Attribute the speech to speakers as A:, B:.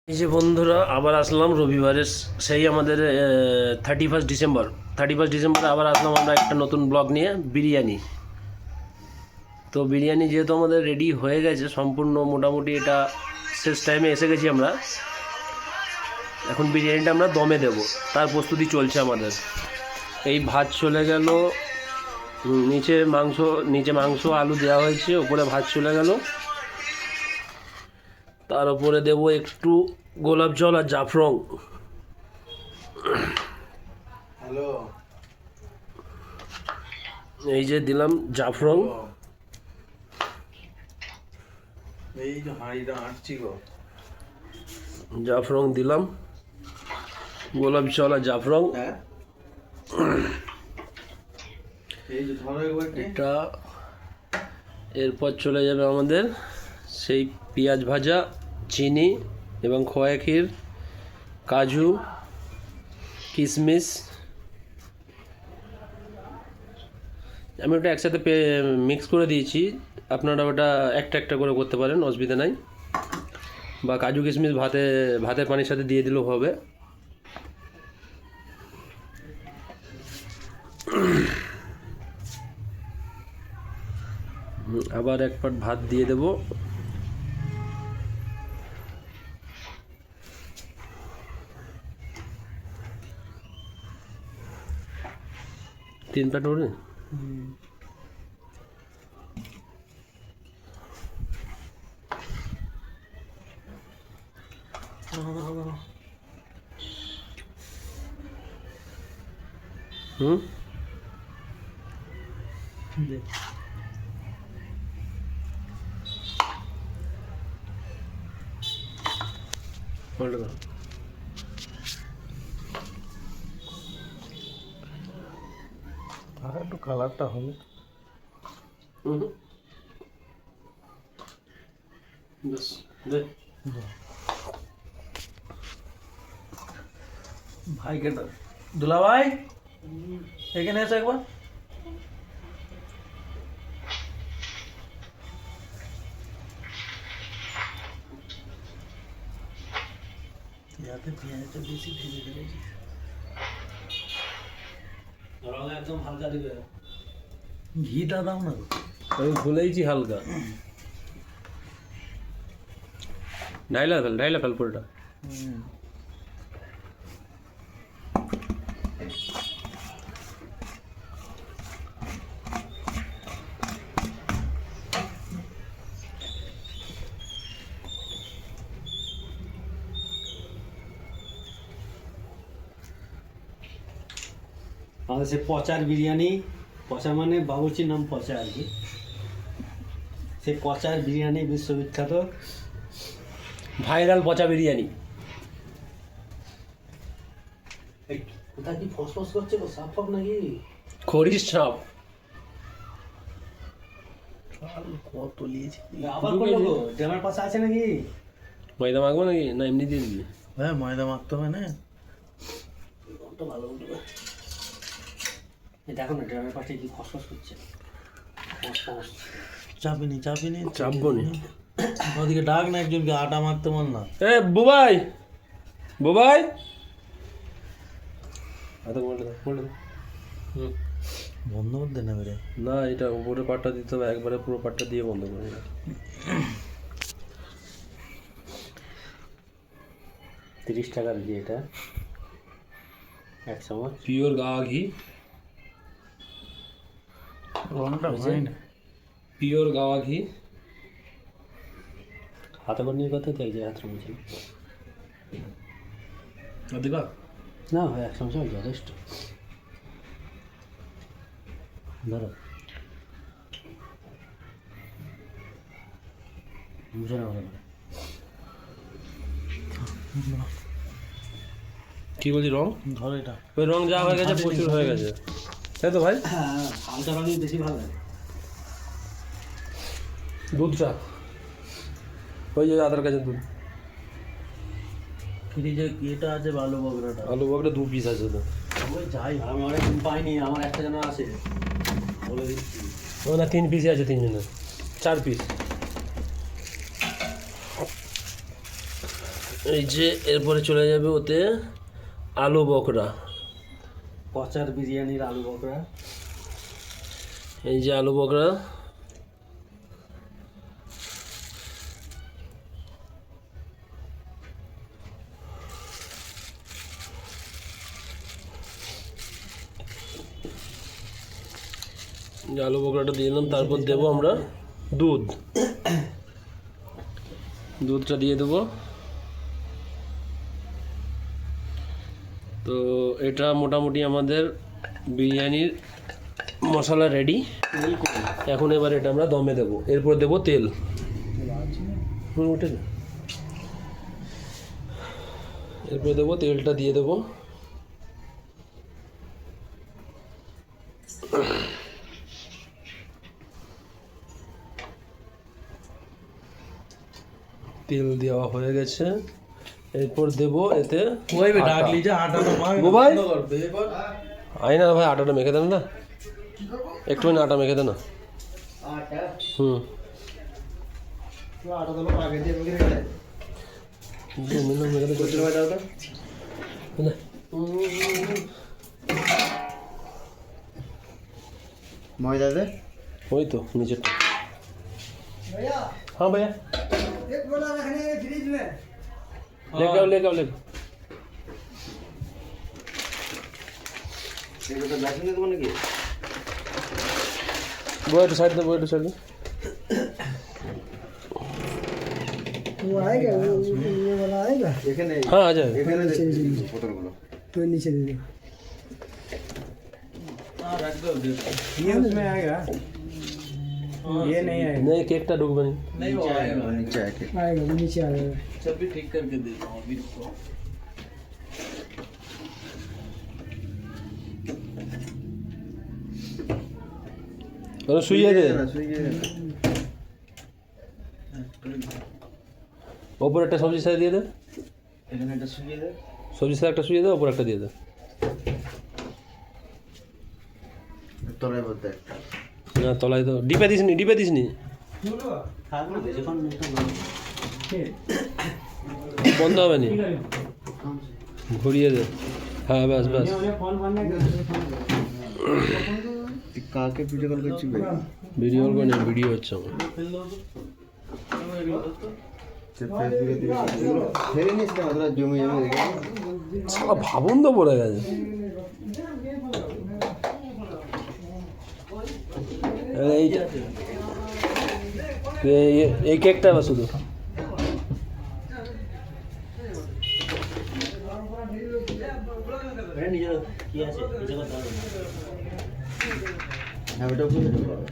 A: এই যে বন্ধুরা আবার আসলাম রবিবারের সেই আমাদের 31 ডিসেম্বরে আবার আসলাম আমরা একটা নতুন ব্লগ নিয়ে বিরিয়ানি। তো বিরিয়ানি যেহেতু আমাদের রেডি হয়ে গেছে সম্পূর্ণ, মোটামুটি এটা শেষ টাইমে এসে গেছি আমরা। এখন বিরিয়ানিটা আমরা দমে দেব, তার প্রস্তুতি চলছে আমাদের। এই ভাত চলে গেল, নিচে মাংস আলু দেওয়া হয়েছে, ওপরে ভাত চলে গেল, তার উপরে দেব একটু গোলাপ জল আর জাফরং।
B: হ্যালো,
A: এই যে দিলাম জাফরং,
B: এই যে হাঁড়িটা আঁটছি গো।
A: জাফরং দিলাম, গোলাপ জল আর জাফরং।
B: হ্যাঁ, এই যে ধরো একবার
A: এটা এরপর চলে যাবে আমাদের সেই পেঁয়াজ ভাজা, চিনি এবং খোয়া ক্ষীর, কাজু, কিশমিশ। আমি ওটা একসাথে মিক্স করে দিয়েছি, আপনারা ওটা একটা একটা করে করতে পারেন, অসুবিধা নাই। বা কাজু কিশমিশ ভাতের পানির সাথে দিয়ে দিলেও হবে। আবার এক পাট ভাত দিয়ে দেব। তিন পাট হবে। হুম,
B: আর একটু কালারটা হবে। ভাইকে দুলা ভাই এখানে এসে একবার। যাতে পেঁয়াজটা বেশি ভেজে ফেলেছি,
A: একদম হালকা দিবে।
B: ঘিটা দাও না।
A: আমি ভুলেইছি হালকা। ঢাইলা ফেল পুরোটা।
C: আমাদের সে পচার বিরিয়ানি, পচা মানে বাবুর্চির নাম পচা আর কি। সে পচার বিরিয়ানি বিশ্ববিখ্যাত,
A: ভাইরাল পচা বিরিয়ানি।
C: কোথায় কি ফসফস করছে গো, সাপ ফাপ নাকি?
A: খরিস সাপ।
B: কত নিয়েছি।
C: আবার করলো গো, ড্রামের পাশে আছে নাকি?
A: ময়দা মাখবো নাকি, না এমনি দিয়ে দিবি?
B: হ্যাঁ, ময়দা মাখতে হবে না।
C: ওটা ভালো উঠবে। দেখো না ড্রামের পাশে কি ফসফস করছে।
B: চাপিনি
A: চাপবো নি।
B: ওদিকে ডাক না একজনকে, আটা মাখতে মন না।
A: এ বুবাই,
B: বন্ধ করতে নেবে রে।
A: না, এটা উপরে পাটটা দিতে হবে, একবারে পুরো পাটটা দিয়ে বন্ধ করে।
C: 30 টাকার ঘি এটা, 1 চামচ
A: পিওর গাওয়া ঘি,
B: রংটা হয় না।
A: পিওর গাওয়া ঘি।
C: হাতে করে নিয়ে কথা চাই যে হাত মুছে
A: দিবা
C: না হয় 1 চামচ যথেষ্ট। ধরো মুছে না ভালো করে।
A: কি বলছি, রং?
B: ধর এটা।
A: ওই রং যা হয়ে গেছে, প্রচুর হয়ে গেছে, তাই তো ভাই?
C: হ্যাঁ, হালকা রঙই বেশি ভালো লাগে।
A: দুধ চা, ওই যে আদার কাছে দুধ।
B: ফ্রিজে এটা আছে ভালো বগরাটা।
A: আলু বকরে 2 পিস আছে তো।
B: ওই যাই
C: আমি অনেকদিন পাইনি, আমার একটা যেন আছে বলে দিচ্ছি।
A: ও না, 3 পিসই আছে, 3 জনের 4 পিস। এই যে এরপরে চলে যাবে ওতে আলু বকরা।
C: পচার বিরিয়ানির আলু বকরা।
A: এই যে আলু বকরা, যে আলু বকরাটা দিয়ে দিলাম। তারপর দেবো আমরা দুধটা দিয়ে দেবো। তো এটা মোটামুটি আমাদের বিরিয়ানির মশলা রেডি। এখন এবার এটা আমরা দমে দেবো। এরপর দেবো তেল। উঠে যা। এরপর দেবো তেলটা দিয়ে দেবো। তেল দেওয়া হয়ে গেছে। এরপর দেবো এতে
B: ওই বে
A: আটা।
B: ডাক लीजिए आटा तो मांग
A: वो भाई?
B: कर दे पर
A: আই না ভাই, আটাটা মেখে দেন না, একটুখানি আটা মেখে দেন না।
C: আটা
A: হুম,
C: আটা তো আগে দিয়ে মেখে রেখে
A: মেখে
C: কত টাকা ওটা
A: দে।
C: ময়দা দে
A: ওই তো নিচেরটা। हाँ भैया
C: एक बोला रखने है फ्रिज में
A: लेके आओ लेके आओ लेके आओ।
C: ये तो बैठने देबो नाকি
A: वो एक साइड दे, वो एक साइड दे।
D: वो आएगा ये वाला आएगा
C: এখানে
A: हाँ आ जाएगा।
C: এখানে বোতলগুলো
D: तो नीचे दे दे
B: हां रख दो दे
D: ये उसमें आएगा ये नहीं आएगा
A: नहीं केकটা ঢুকবে না।
B: नहीं वो आएगा
C: নিচে আছে
D: आएगा वो नीचे आएगा
B: सब भी ठीक करके दे दूं अभी तो
A: আরে শুইয়ে দে। ওপর একটা সবজি সাথে দিয়ে দে।
C: এখানে একটা শুকিয়ে দে
A: সবজি সাথে একটা শুইয়ে দে, ওপর একটা দিয়ে দে।
C: তলায় বলতে
A: না তলায় তো ডিপে দিসনি, ডিপে দিসনি।
C: থাকবে বেশিক্ষণ
A: বন্ধ হবে নি, ঘুরিয়ে দে। হ্যাঁ ব্যাস ব্যাস।
D: फोन करने
C: কাকে ভিডিও কল করছিস ভাই
A: ভিডিও কল করে ভিডিও হচ্ছে আমার।
B: फिल दो तो
C: ফেসবুকে দিবি ফেরে নিস না ওরা জমি জমি রেখে
A: সালা ভাবুন তো পড়ে গেছে। এইটা এই কেকটা বা শুধু
C: নিজের কি আছে কিছু কথা হ্যাঁ ওটা বুঝতে পারবে